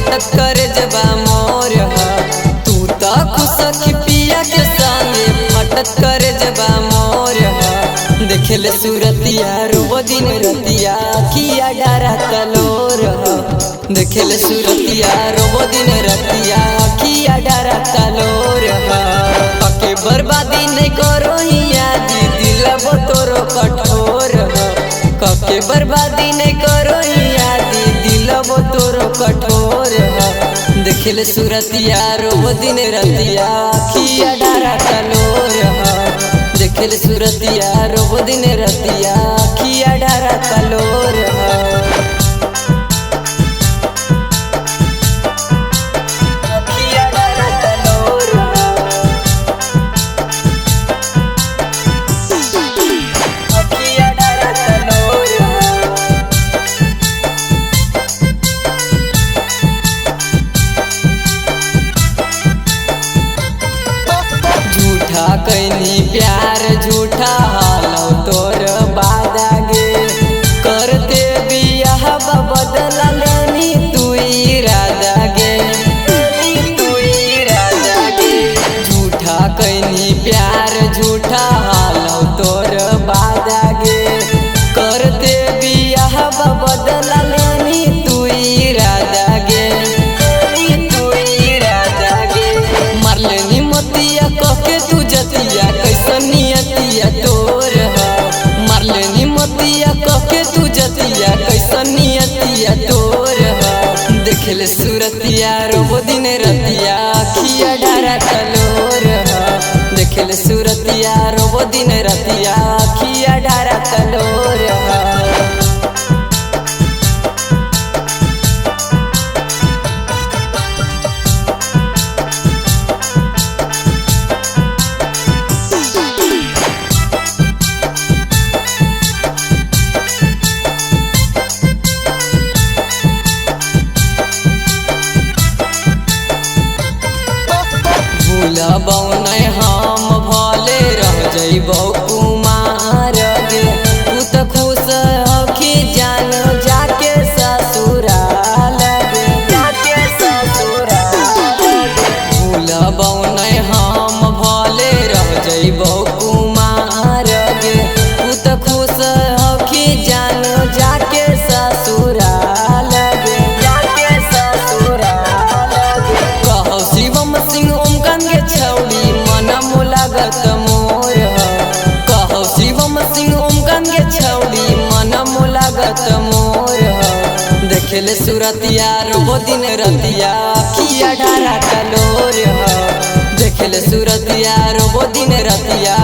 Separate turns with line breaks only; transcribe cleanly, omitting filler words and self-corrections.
फटक करे जबा मोर तू तो खुश पिया के संगे फटक करे जबा मोर देखले सूरतिया रोबो दिन रतिया किया डरा तलोर देखले सूरतिया रोबो दिन रतिया किया डरा तलोर पके बर्बादी नहीं करो यादी दिलबो तोरो कठोर कके बर्बादी नहीं करो यादी दिलबो तोरो कठोर देखले सूरतिया रोबो दिन रतिया किया डरा तलोर देखले सूरतिया रोबो दिन रतिया किया डरा तलोर कैनी प्यार झूठा हालो तोर बादा गे करते बियाह बदला लेनी तू इरादा गे झूठा कैनी प्यार झूठा हालो तोर बादा गे करते बियाह बदला लेनी तू इरादा गे मरलेनी मतिया कके तू जतिया कैसन नियतिया तोर मरलेनी मतिया कके तू जतिया कैसन नियतिया तोर देखले सूरतिया रोबो दिन रतिया किया डरा तलोर देखले सूरतिया रोबो दिन रतिया किया डरा तलोर भूलबौ नहीं हम भले रह जइबौ कुमार गे तू तो खुश होके जान जाके ससुराल गे भूलबौ नहीं हम भले रह जइबौ कुमार गे तू तो खुश होके जान जाके ससुराल गे कहो शिवम सिंह के छौड़ी मन मुलागत मोर कहो शिवम सिंह ओमकन के छौड़ी मन मुलागत मोर देखले सूरतिया रोबो दिन रतिया किया डरा तलोर देखले सूरतिया रोबो दिन रतिया